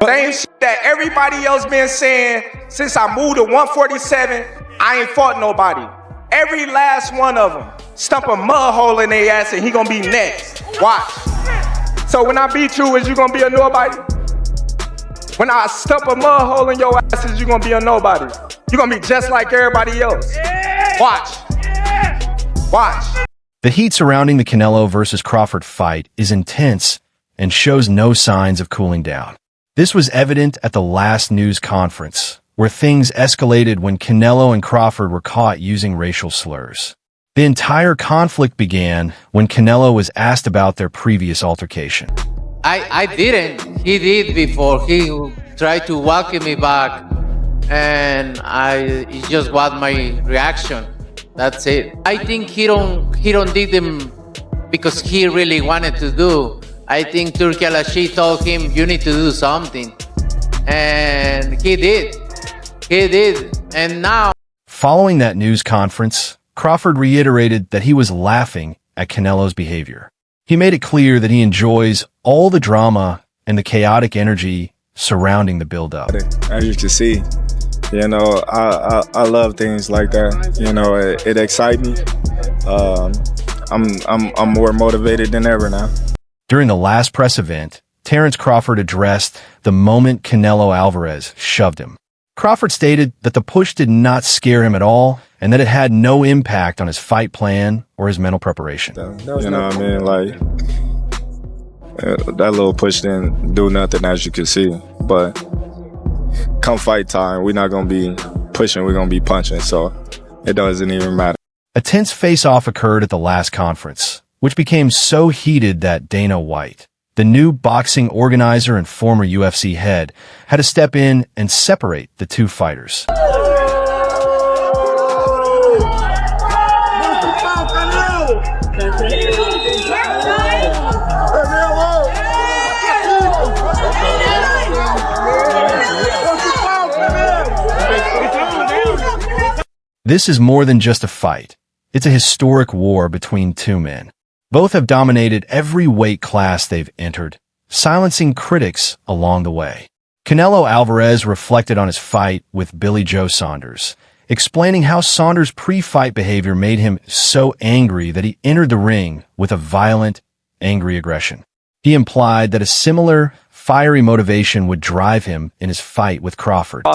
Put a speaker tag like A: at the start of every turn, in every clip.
A: Same shit that everybody else been saying since I moved to 147. I ain't fought nobody. Every last one of them. Stump a mud hole in their ass and he gonna be next. Watch. So when I beat you, is you gonna be a nobody? When I stump a mud hole in your ass, is you gonna be a nobody? You gonna be just like everybody else. Watch. Watch.
B: The heat surrounding the Canelo versus Crawford fight is intense and shows no signs of cooling down. This was evident at the last news conference, where things escalated when Canelo and Crawford were caught using racial slurs. The entire conflict began when Canelo was asked about their previous altercation.
C: I didn't. He did before. He tried to welcome me back, and it just was my reaction. That's it. I think he don't did them because he really wanted to do. I think Turki Al-Ashi told him, you need to do something. And he did. He did. And now...
B: Following that news conference, Crawford reiterated that he was laughing at Canelo's behavior. He made it clear that he enjoys all the drama and the chaotic energy surrounding the build-up.
D: As you can see, you know, I love things like that. You know, it excites me. I'm more motivated than ever now.
B: During the last press event, Terence Crawford addressed the moment Canelo Alvarez shoved him. Crawford stated that the push did not scare him at all and that it had no impact on his fight plan or his mental preparation.
D: You know what I mean? Like, that little push didn't do nothing, as you can see. But come fight time, we're not going to be pushing, we're going to be punching. So it doesn't even matter.
B: A tense face-off occurred at the last conference, which became so heated that Dana White, the new boxing organizer and former UFC head, had to step in and separate the two fighters. This is more than just a fight. It's a historic war between two men. Both have dominated every weight class they've entered, silencing critics along the way. Canelo Alvarez reflected on his fight with Billy Joe Saunders, explaining how Saunders' pre-fight behavior made him so angry that he entered the ring with a violent, angry aggression. He implied that a similar, fiery motivation would drive him in his fight with Crawford.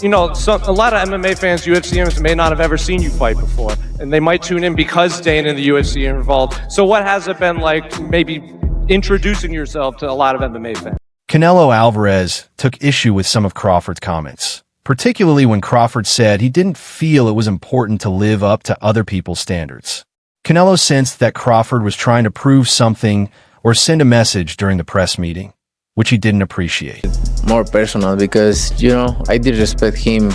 E: You know, a lot of MMA fans, UFC fans, may not have ever seen you fight before, and they might tune in because Dana and the UFC are involved. So what has it been like maybe introducing yourself to a lot of MMA fans?
B: Canelo Alvarez took issue with some of Crawford's comments, particularly when Crawford said he didn't feel it was important to live up to other people's standards. Canelo sensed that Crawford was trying to prove something or send a message during the press meeting, which he didn't appreciate.
C: More personal because, you know, I did respect him.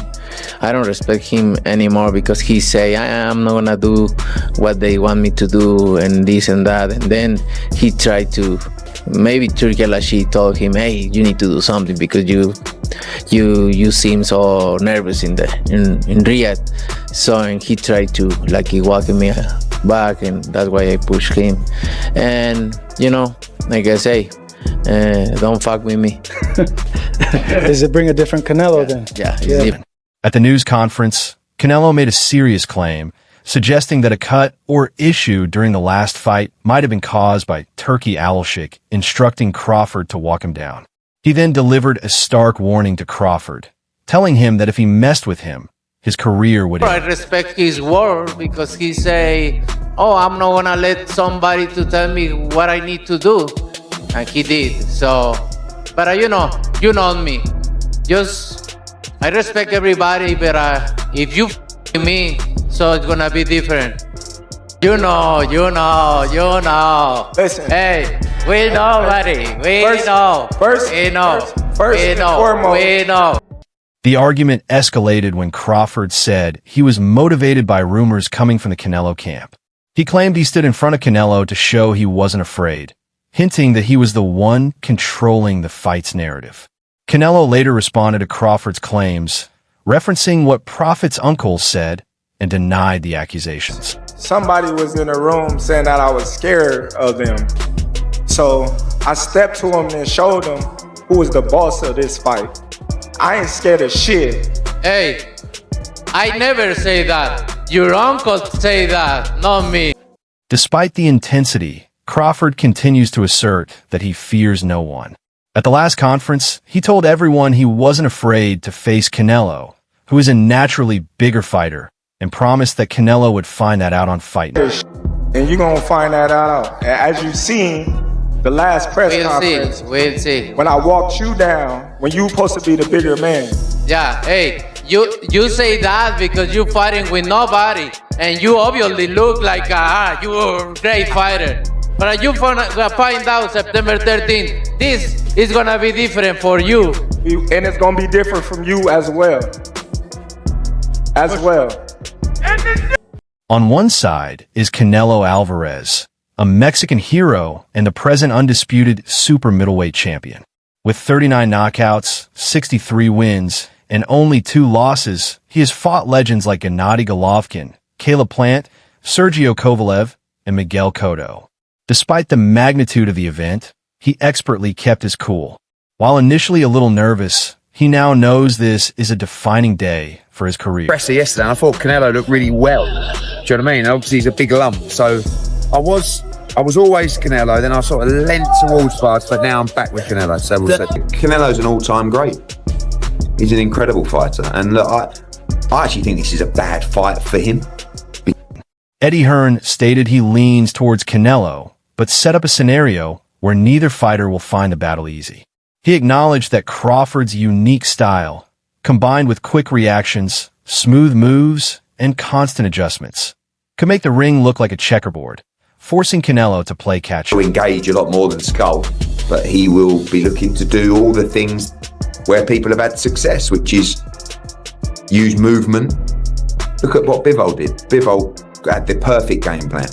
C: I don't respect him anymore because he say, I'm not gonna do what they want me to do and this and that. And then he tried to, maybe Turki Al-Ashi told him, hey, you need to do something because you seem so nervous in Riyadh. So and he tried to, like, he walked me back, and that's why I pushed him. And, you know, like I say, don't fuck with me.
F: Does it bring a different Canelo then?
C: Yeah.
B: At the news conference, Canelo made a serious claim, suggesting that a cut or issue during the last fight might have been caused by Turki Al-Ashi instructing Crawford to walk him down. He then delivered a stark warning to Crawford, telling him that if he messed with him, his career would end.
C: I respect his word because he say, oh, I'm not gonna let somebody to tell me what I need to do. And he did. So, but you know me. Just, I respect everybody, but if you me, so it's gonna be different. You know.
A: Listen.
C: Hey, we know, buddy. We know.
A: First and foremost.
B: The argument escalated when Crawford said he was motivated by rumors coming from the Canelo camp. He claimed he stood in front of Canelo to show he wasn't afraid, hinting that he was the one controlling the fight's narrative. Canelo later responded to Crawford's claims, referencing what Prophet's uncle said, and denied the accusations.
A: Somebody was in the room saying that I was scared of them. So I stepped to him and showed him who is the boss of this fight. I ain't scared of shit.
C: Hey, I never say that. Your uncle say that, not me.
B: Despite the intensity, Crawford continues to assert that he fears no one. At the last conference, he told everyone he wasn't afraid to face Canelo, who is a naturally bigger fighter, and promised that Canelo would find that out on Fight Night.
A: And you're gonna find that out. As you've seen, the last press conference,
C: We'll see.
A: when I walked you down, when you supposed to be the bigger man.
C: Yeah, hey, you say that because you fighting with nobody, and you obviously look like you're a great fighter. But you find out September 13th, this is gonna be different for you.
A: And it's gonna be different from you as well.
B: On one side is Canelo Alvarez, a Mexican hero and the present undisputed super middleweight champion. With 39 knockouts, 63 wins, and only 2 losses, he has fought legends like Gennady Golovkin, Caleb Plant, Sergio Kovalev, and Miguel Cotto. Despite the magnitude of the event, he expertly kept his cool. While initially a little nervous, he now knows this is a defining day for his career.
G: Presser yesterday, and I thought Canelo looked really well. Do you know what I mean? Obviously, he's a big lump, so I was always Canelo. Then I sort of leant towards Vaz, but now I'm back with Canelo. So we'll see.
H: Canelo's an all-time great. He's an incredible fighter, and look, I actually think this is a bad fight for him.
B: Eddie Hearn stated he leans towards Canelo, but set up a scenario where neither fighter will find the battle easy. He acknowledged that Crawford's unique style, combined with quick reactions, smooth moves, and constant adjustments, could make the ring look like a checkerboard, forcing Canelo to play catch-up.
H: He'll engage a lot more than Skull, but he will be looking to do all the things where people have had success, which is use movement. Look at what Bivol did. Bivol had the perfect game plan.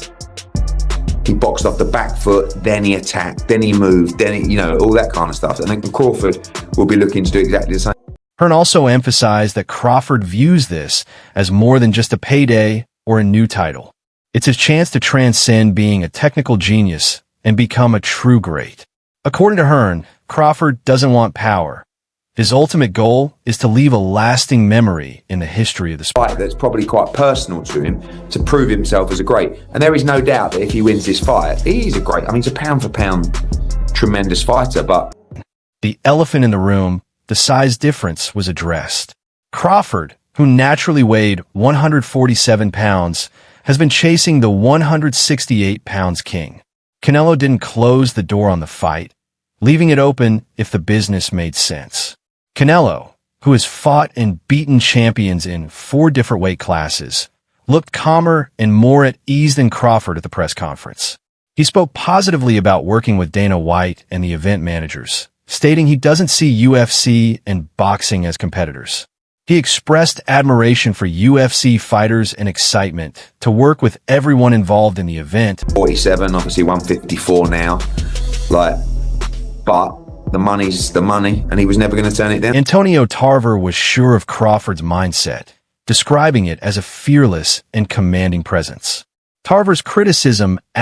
H: He boxed off the back foot, then he attacked, then he moved, then he, all that kind of stuff. And then Crawford will be looking to do exactly the same.
B: Hearn also emphasized that Crawford views this as more than just a payday or a new title. It's his chance to transcend being a technical genius and become a true great. According to Hearn, Crawford doesn't want power. His ultimate goal is to leave a lasting memory in the history of the sport.
H: Fight that's probably quite personal to him to prove himself as a great. And there is no doubt that if he wins this fight, he's a great. I mean, he's a pound for pound tremendous fighter, but
B: the elephant in the room, the size difference, was addressed. Crawford, who naturally weighed 147 pounds, has been chasing the 168 pounds king. Canelo didn't close the door on the fight, leaving it open if the business made sense. Canelo, who has fought and beaten champions in 4 different weight classes, looked calmer and more at ease than Crawford at the press conference. He spoke positively about working with Dana White and the event managers, stating he doesn't see UFC and boxing as competitors. He expressed admiration for UFC fighters and excitement to work with everyone involved in the event.
H: 47, obviously 154 now. But the money's the money, and he was never going to turn it down.
B: Antonio Tarver was sure of Crawford's mindset, describing it as a fearless and commanding presence. Tarver's criticism, ***.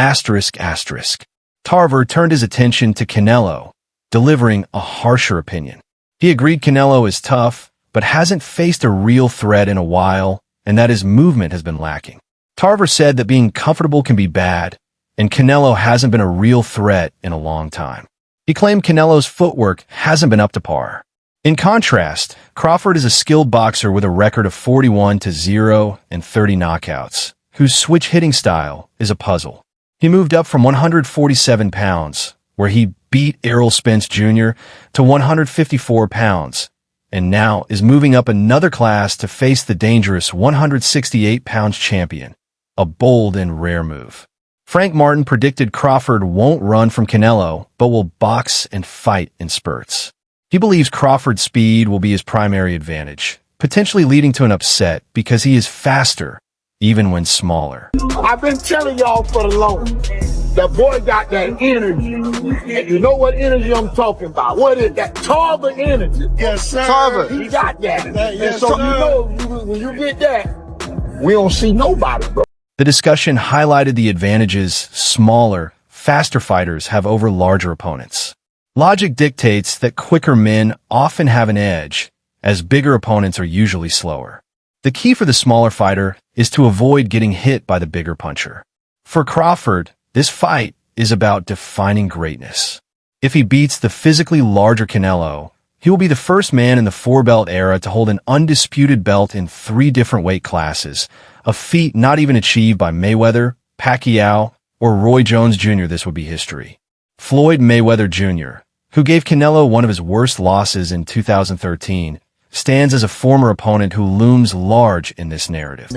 B: Tarver turned his attention to Canelo, delivering a harsher opinion. He agreed Canelo is tough, but hasn't faced a real threat in a while, and that his movement has been lacking. Tarver said that being comfortable can be bad, and Canelo hasn't been a real threat in a long time. He claimed Canelo's footwork hasn't been up to par. In contrast, Crawford is a skilled boxer with a record of 41-0 and 30 knockouts, whose switch hitting style is a puzzle. He moved up from 147 pounds, where he beat Errol Spence Jr., to 154 pounds, and now is moving up another class to face the dangerous 168-pound champion, a bold and rare move. Frank Martin predicted Crawford won't run from Canelo, but will box and fight in spurts. He believes Crawford's speed will be his primary advantage, potentially leading to an upset because he is faster, even when smaller.
I: I've been telling y'all for the longest, that boy got that energy. And you know what energy I'm talking about. What is that? Tarver energy.
A: Yes, sir. Tarver.
I: He got that. And so when you get that, we don't see nobody, bro.
B: The discussion highlighted the advantages smaller, faster fighters have over larger opponents. Logic dictates that quicker men often have an edge, as bigger opponents are usually slower. The key for the smaller fighter is to avoid getting hit by the bigger puncher. For Crawford, this fight is about defining greatness. If he beats the physically larger Canelo, he will be the first man in the four-belt era to hold an undisputed belt in 3 different weight classes, a feat not even achieved by Mayweather, Pacquiao, or Roy Jones Jr. This would be history. Floyd Mayweather Jr., who gave Canelo one of his worst losses in 2013, stands as a former opponent who looms large in this narrative.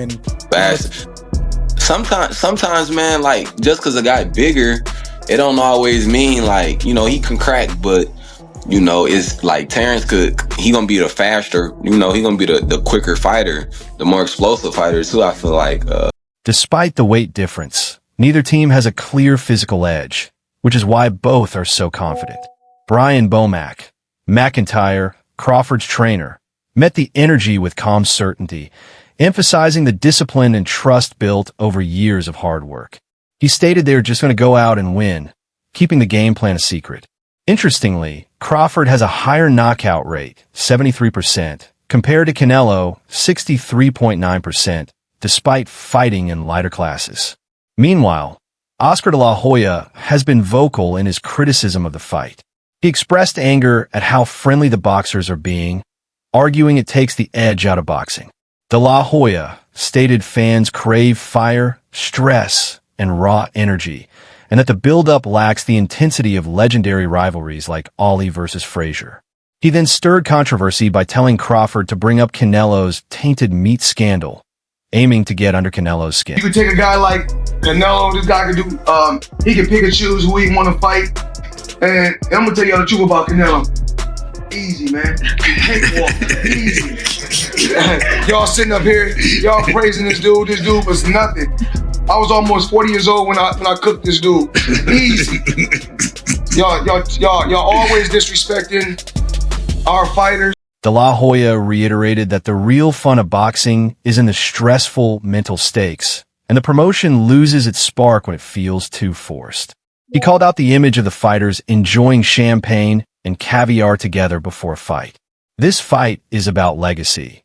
J: Sometimes, man, like, just because a guy bigger, it don't always mean, like, you know, he can crack, but, you know, it's like Terence he gonna be the faster, you know, he gonna be the quicker fighter, the more explosive fighter, too, I feel like.
B: Despite the weight difference, neither team has a clear physical edge, which is why both are so confident. Brian Bomack, McIntyre, Crawford's trainer, met the energy with calm certainty, emphasizing the discipline and trust built over years of hard work. He stated they were just going to go out and win, keeping the game plan a secret. Interestingly, Crawford has a higher knockout rate, 73%, compared to Canelo, 63.9%, despite fighting in lighter classes. Meanwhile, Oscar de la Hoya has been vocal in his criticism of the fight. He expressed anger at how friendly the boxers are being, arguing it takes the edge out of boxing. De la Hoya stated fans crave fire, stress, and raw energy, and that the build-up lacks the intensity of legendary rivalries like Ali versus Frazier. He then stirred controversy by telling Crawford to bring up Canelo's tainted meat scandal, aiming to get under Canelo's skin.
K: You could take a guy like Canelo, this guy could do, he can pick and choose who he want to fight. And I'm gonna tell y'all the truth about Canelo. Easy, man. Easy. Y'all sitting up here, y'all praising this dude. This dude was nothing. I was almost 40 years old when I cooked this dude. Easy. Y'all always disrespecting our fighters.
B: De la Hoya reiterated that the real fun of boxing is in the stressful mental stakes, and the promotion loses its spark when it feels too forced. He called out the image of the fighters enjoying champagne and caviar together before a fight. This fight is about legacy.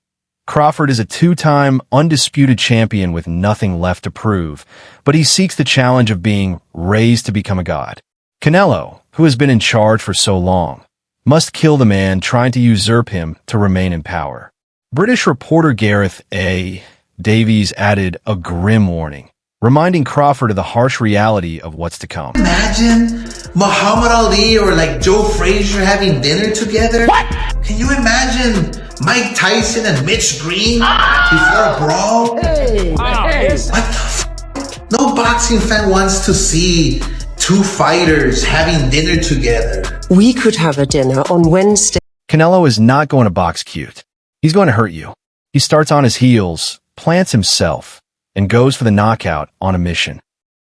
B: Crawford is a 2-time undisputed champion with nothing left to prove, but he seeks the challenge of being raised to become a god. Canelo, who has been in charge for so long, must kill the man trying to usurp him to remain in power. British reporter Gareth A. Davies added a grim warning, reminding Crawford of the harsh reality of what's to come.
L: Imagine Muhammad Ali or like Joe Frazier having dinner together. What? Can you imagine Mike Tyson and Mitch Green before a brawl? Hey. What the f? No boxing fan wants to see 2 fighters having dinner together.
M: We could have a dinner on Wednesday.
B: Canelo is not going to box cute. He's going to hurt you. He starts on his heels, plants himself, and goes for the knockout on a mission.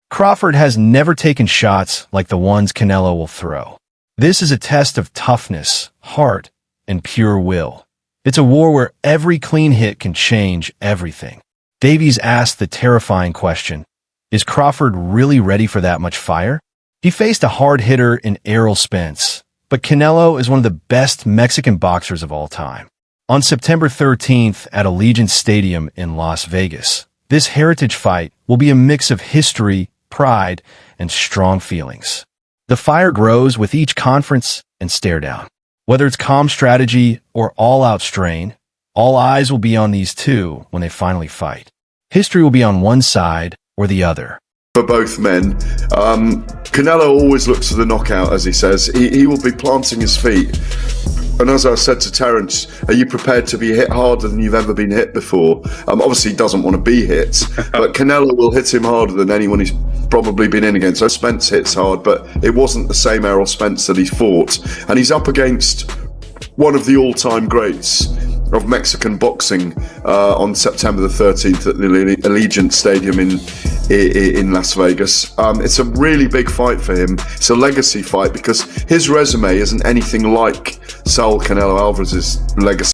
B: Crawford has never taken shots like the ones Canelo will throw. This is a test of toughness, heart, and pure will. It's a war where every clean hit can change everything. Davies asked the terrifying question, is Crawford really ready for that much fire? He faced a hard hitter in Errol Spence, but Canelo is one of the best Mexican boxers of all time. On September 13th at Allegiant Stadium in Las Vegas, this heritage fight will be a mix of history, pride, and strong feelings. The fire grows with each conference and stare down. Whether it's calm strategy or all-out strain, all eyes will be on these two when they finally fight. History will be on one side or the other.
N: For both men, Canelo always looks for the knockout, as he says. He will be planting his feet. And as I said to Terence, are you prepared to be hit harder than you've ever been hit before? Obviously, he doesn't want to be hit, but Canelo will hit him harder than anyone he's probably been in against. So Spence hits hard, but it wasn't the same Errol Spence that he fought. And he's up against one of the all-time greats of Mexican boxing on September the 13th at the Allegiant Stadium in Las Vegas. It's a really big fight for him. It's a legacy fight because his resume isn't anything like Saul Canelo Alvarez's legacy.